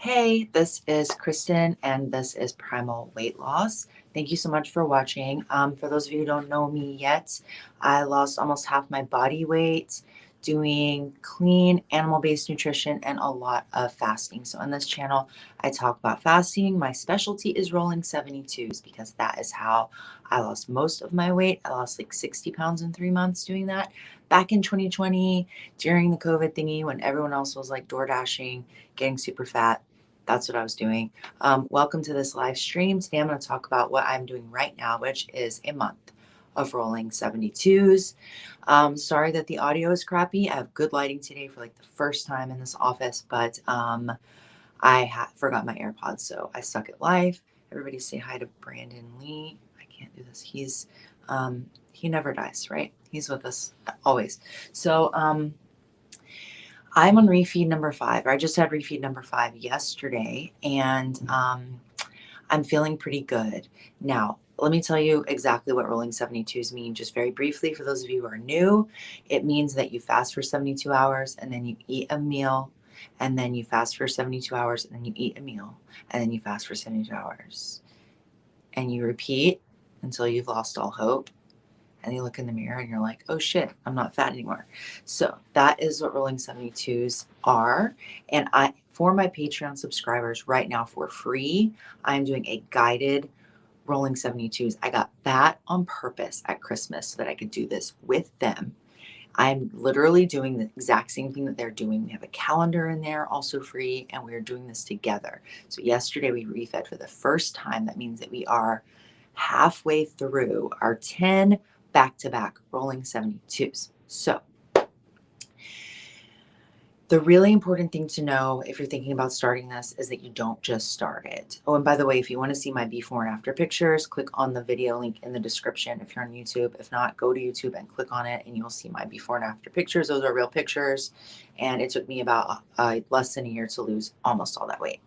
Hey, this is Kristen, and this is Primal Weight Loss. Thank you so much for watching. For those of you who don't know me yet, I lost almost half my body weight doing clean animal-based nutrition and a lot of fasting. So on this channel, I talk about fasting. My specialty is rolling 72s because that is how I lost most of my weight. I lost like 60 pounds in 3 months doing that. Back in 2020, during the COVID thingy, when everyone else was like door dashing, getting super fat, that's what I was doing. Welcome to this live stream. Today I'm going to talk about what I'm doing right now, which is a month of rolling 72s. Sorry that the audio is crappy. I have good lighting today for like the first time in this office, but I forgot my AirPods, so I suck at life. Everybody say hi to Brandon Lee. I can't do this. He never dies, right? He's with us always. So I'm on refeed number 5, or I just had refeed number 5 yesterday, and I'm feeling pretty good. Now, let me tell you exactly what rolling 72s mean, just very briefly for those of you who are new. It means that you fast for 72 hours and then you eat a meal, and then you fast for 72 hours and then you eat a meal, and then you fast for 72 hours. And you repeat until you've lost all hope, and you look in the mirror and you're like, oh shit, I'm not fat anymore. So that is what rolling 72s are. And for my Patreon subscribers right now for free, I'm doing a guided rolling 72s. I got that on purpose at Christmas so that I could do this with them. I'm literally doing the exact same thing that they're doing. We have a calendar in there, also free, and we're doing this together. So yesterday we refed for the first time. That means that we are halfway through our 10 back-to-back rolling 72s. So the really important thing to know if you're thinking about starting this is that you don't just start it. Oh, and by the way, if you want to see my before and after pictures, click on the video link in the description if you're on YouTube. If not, go to YouTube and click on it and you'll see my before and after pictures. Those are real pictures. And it took me about less than a year to lose almost all that weight.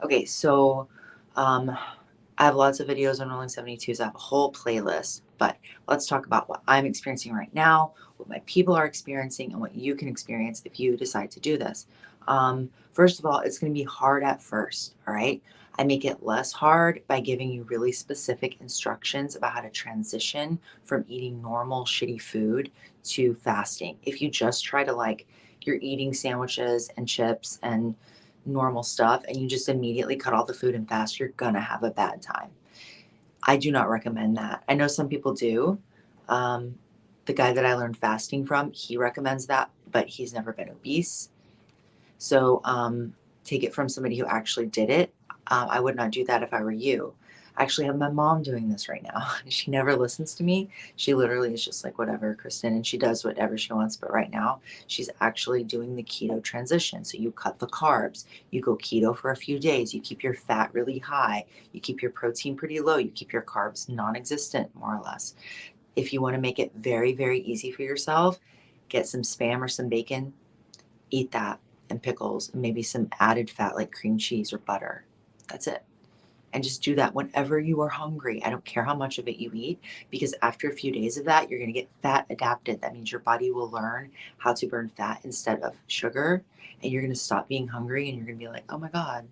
Okay, so I have lots of videos on rolling 72s. I have a whole playlist, but let's talk about what I'm experiencing right now, what my people are experiencing, and what you can experience if you decide to do this. First of all, it's going to be hard at first, all right? I make it less hard by giving you really specific instructions about how to transition from eating normal, shitty food to fasting. If you just try to you're eating sandwiches and chips and normal stuff and you just immediately cut all the food and fast, you're gonna have a bad time. I do not recommend that. I know some people do. The guy that I learned fasting from, he recommends that, but he's never been obese. So take it from somebody who actually did it. I would not do that if I were you. I actually have my mom doing this right now. She never listens to me. She literally is just like, whatever, Kristen, and she does whatever she wants. But right now, she's actually doing the keto transition. So you cut the carbs, you go keto for a few days, you keep your fat really high, you keep your protein pretty low, you keep your carbs non existent, more or less. If you want to make it very, very easy for yourself, get some Spam or some bacon, eat that, and pickles, and maybe some added fat like cream cheese or butter. That's it. And just do that whenever you are hungry. I don't care how much of it you eat, because after a few days of that, you're going to get fat adapted. That means your body will learn how to burn fat instead of sugar, and you're going to stop being hungry, and you're going to be like, oh my God,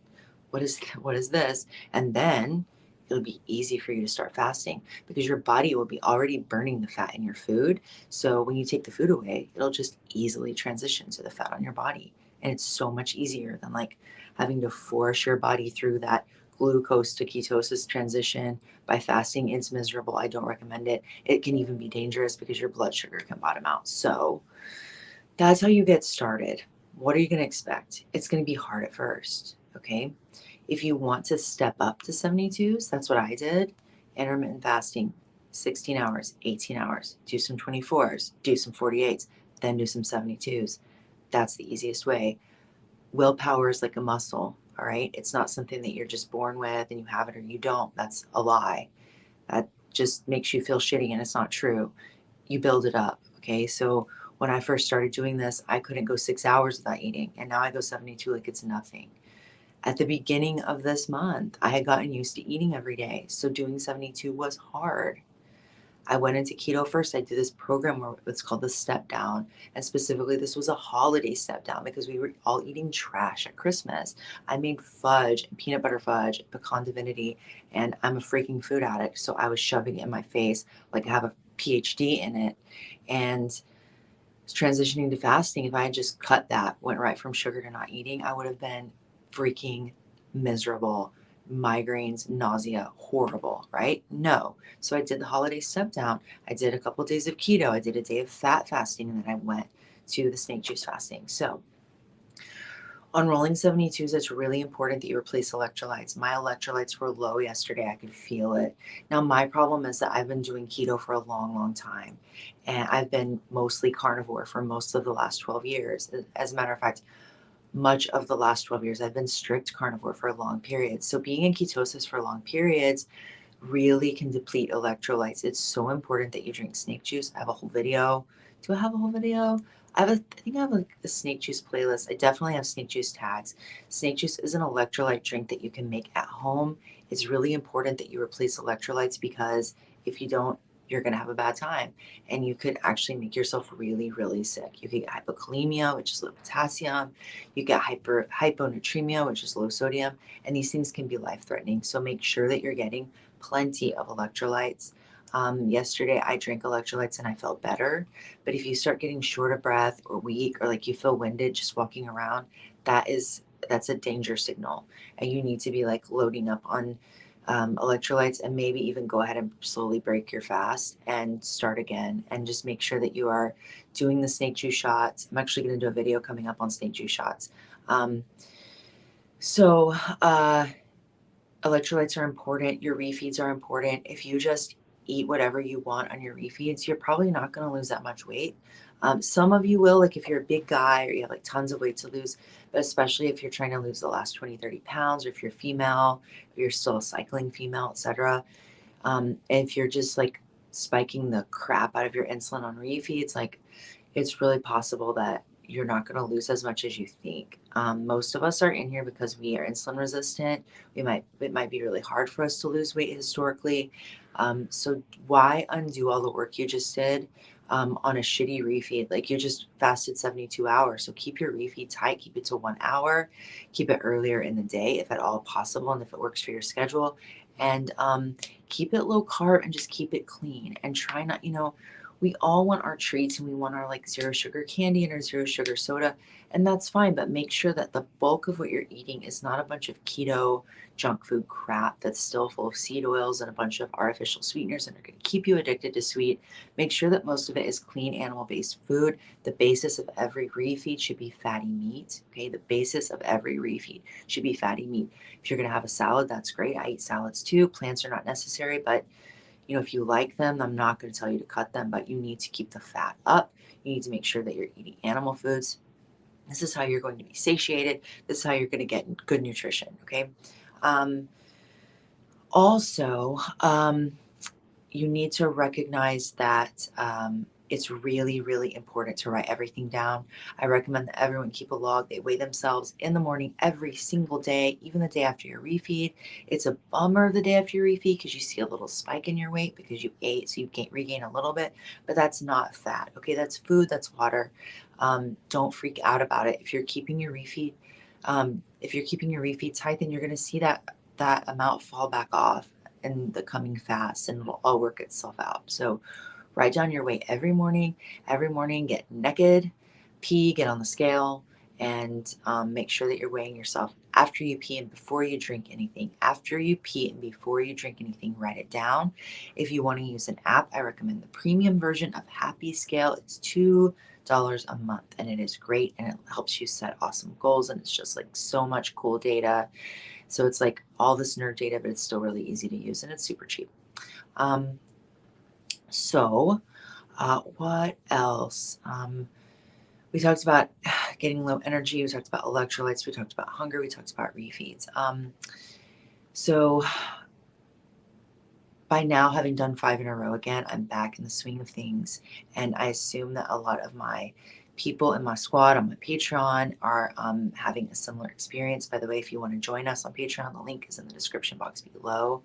what is this? And then it'll be easy for you to start fasting because your body will be already burning the fat in your food. So when you take the food away, it'll just easily transition to the fat on your body. And it's so much easier than having to force your body through that glucose to ketosis transition by fasting. It's miserable. I don't recommend it. It can even be dangerous because your blood sugar can bottom out. So that's how you get started. What are you going to expect? It's going to be hard at first. Okay. If you want to step up to 72s, that's what I did. Intermittent fasting, 16 hours, 18 hours, do some 24s, do some 48s, then do some 72s. That's the easiest way. Willpower is like a muscle, all right? It's not something that you're just born with and you have it or you don't. That's a lie. That just makes you feel shitty and it's not true. You build it up, okay? So when I first started doing this, I couldn't go 6 hours without eating, and now I go 72 like it's nothing. At the beginning of this month, I had gotten used to eating every day, so doing 72 was hard. I went into keto first. I did this program where it's called the step down. And specifically, this was a holiday step down because we were all eating trash at Christmas. I made fudge and peanut butter fudge, pecan divinity, and I'm a freaking food addict. So I was shoving it in my face like I have a PhD in it. And transitioning to fasting, if I had just cut that, went right from sugar to not eating, I would have been freaking miserable. Migraines, nausea, horrible, right? No. So I did the holiday step down. I did a couple of days of keto. I did a day of fat fasting, and then I went to the snake juice fasting. So on rolling 72s, it's really important that you replace electrolytes. My electrolytes were low yesterday. I could feel it. Now, my problem is that I've been doing keto for a long, long time. And I've been mostly carnivore for most of the last 12 years. As a matter of fact, much of the last 12 years, I've been strict carnivore for long periods. So being in ketosis for long periods really can deplete electrolytes. It's so important that you drink snake juice. I have a whole video. Do I have a whole video? I think I have a snake juice playlist. I definitely have snake juice tags. Snake juice is an electrolyte drink that you can make at home. It's really important that you replace electrolytes because if you don't, you're going to have a bad time and you could actually make yourself really, really sick. You could get hypokalemia, which is low potassium. You get hyponatremia, which is low sodium, and these things can be life threatening. So make sure that you're getting plenty of electrolytes. Yesterday, I drank electrolytes and I felt better. But if you start getting short of breath or weak or like you feel winded just walking around, that's a danger signal, and you need to be like loading up on electrolytes and maybe even go ahead and slowly break your fast and start again and just make sure that you are doing the snake juice shots. I'm actually going to do a video coming up on snake juice shots. Um, so, electrolytes are important. Your refeeds are important. If you just eat whatever you want on your refeeds, you're probably not going to lose that much weight. Some of you will, like if you're a big guy or you have like tons of weight to lose, but especially if you're trying to lose the last 20, 30 pounds, or if you're female, or you're still a cycling female, etc. If you're just like spiking the crap out of your insulin on refeeds, like it's really possible that you're not going to lose as much as you think. Most of us are in here because we are insulin resistant. It might be really hard for us to lose weight historically. So why undo all the work you just did on a shitty refeed? Like you just fasted 72 hours. So keep your refeed tight, keep it to 1 hour, keep it earlier in the day if at all possible, and if it works for your schedule. And keep it low carb and just keep it clean and try not, we all want our treats and we want our like zero sugar candy and our zero sugar soda, and that's fine, but make sure that the bulk of what you're eating is not a bunch of keto junk food crap that's still full of seed oils and a bunch of artificial sweeteners and are going to keep you addicted to sweet. Make sure that most of it is clean animal-based food. The basis of every refeed should be fatty meat. Okay, the basis of every refeed should be fatty meat. If you're going to have a salad, that's great. I eat salads too. Plants are not necessary, but if you like them, I'm not going to tell you to cut them, but you need to keep the fat up. You need to make sure that you're eating animal foods. This is how you're going to be satiated. This is how you're going to get good nutrition. Okay. Um, also, you need to recognize that it's really, really important to write everything down. I recommend that everyone keep a log. They weigh themselves in the morning every single day, even the day after your refeed. It's a bummer the day after your refeed because you see a little spike in your weight because you ate, so you regain a little bit, but that's not fat. Okay, that's food, that's water. Don't freak out about it. If you're keeping your refeed tight, then you're going to see that amount fall back off in the coming fast, and it'll all work itself out. So write down your weight every morning. Every morning, get naked, pee, get on the scale, and make sure that you're weighing yourself after you pee and before you drink anything. After you pee and before you drink anything, write it down. If you want to use an app, I recommend the premium version of Happy Scale. It's $2 a month, and it is great, and it helps you set awesome goals, and it's just like so much cool data. So it's like all this nerd data, but it's still really easy to use and it's super cheap. Um, so what else? We talked about getting low energy. We talked about electrolytes. We talked about hunger. We talked about refeeds. So by now, having done 5 in a row again, I'm back in the swing of things. And I assume that a lot of my people in my squad on my Patreon are having a similar experience. By the way, if you want to join us on Patreon, the link is in the description box below.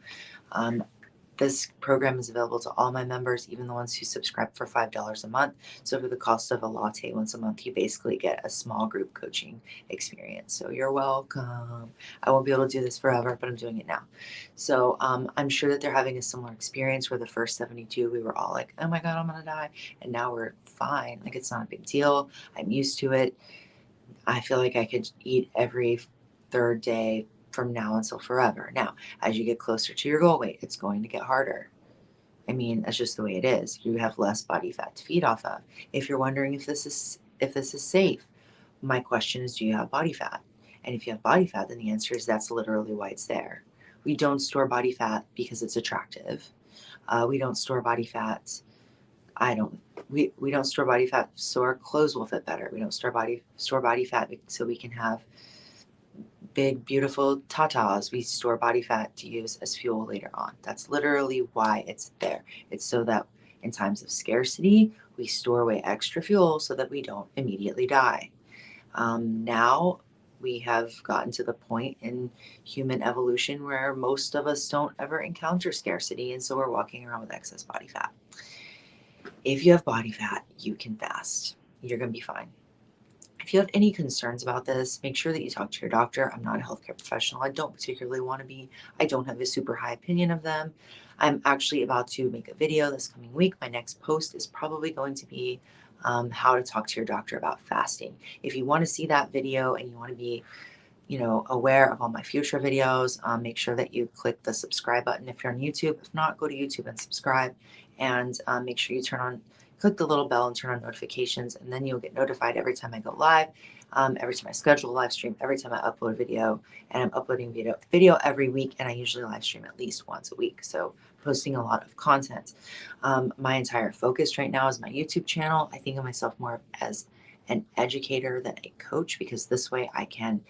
This program is available to all my members, even the ones who subscribe for $5 a month. So for the cost of a latte once a month, you basically get a small group coaching experience. So you're welcome. I won't be able to do this forever, but I'm doing it now. So I'm sure that they're having a similar experience where the first 72, we were all like, oh my God, I'm going to die. And now we're fine. Like, it's not a big deal. I'm used to it. I feel like I could eat every third day from now until forever. Now, as you get closer to your goal weight, it's going to get harder. I mean, that's just the way it is. You have less body fat to feed off of. If you're wondering if this is safe, my question is, do you have body fat? And if you have body fat, then the answer is that's literally why it's there. We don't store body fat because it's attractive. We don't store body fat. I don't. We don't store body fat so our clothes will fit better. We don't store body fat so we can have big, beautiful tatas. We store body fat to use as fuel later on. That's literally why it's there. It's so that in times of scarcity, we store away extra fuel so that we don't immediately die. Now we have gotten to the point in human evolution where most of us don't ever encounter scarcity, and so we're walking around with excess body fat. If you have body fat, you can fast. You're going to be fine. If you have any concerns about this, make sure that you talk to your doctor. I'm not a healthcare professional. I don't particularly want to be. I don't have a super high opinion of them. I'm actually about to make a video this coming week. My next post is probably going to be how to talk to your doctor about fasting. If you want to see that video and you want to be aware of all my future videos, make sure that you click the subscribe button if you're on YouTube. If not, go to YouTube and subscribe, and make sure you click the little bell and turn on notifications, and then you'll get notified every time I go live, every time I schedule a live stream, every time I upload video. And I'm uploading video every week, and I usually live stream at least once a week. So posting a lot of content. My entire focus right now is my YouTube channel. I think of myself more as an educator than a coach, because this way I can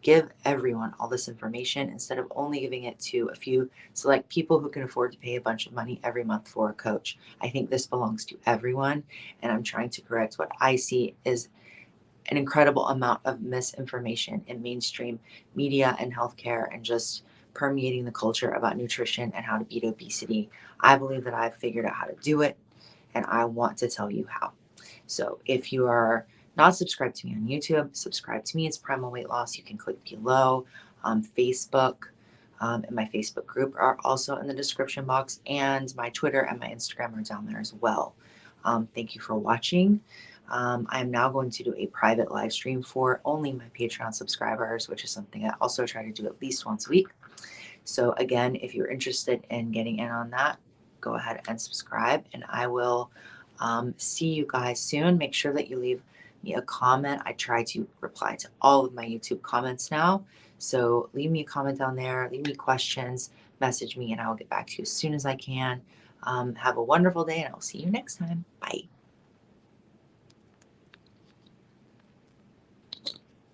give everyone all this information instead of only giving it to a few select people who can afford to pay a bunch of money every month for a coach. I think this belongs to everyone, and I'm trying to correct what I see is an incredible amount of misinformation in mainstream media and healthcare, and just permeating the culture about nutrition and how to beat obesity. I believe that I've figured out how to do it, and I want to tell you how. So if you are not subscribed to me on YouTube, subscribe to me. It's Primal Weight Loss. You can click below. Facebook and my Facebook group are also in the description box, and my Twitter and my Instagram are down there as well. Thank you for watching. I am now going to do a private live stream for only my Patreon subscribers, which is something I also try to do at least once a week. So again, if you're interested in getting in on that, go ahead and subscribe, and I will see you guys soon. Make sure that you leave me a comment. I try to reply to all of my YouTube comments now. So leave me a comment down there, leave me questions, message me, and I will get back to you as soon as I can. Have a wonderful day, and I will see you next time. Bye.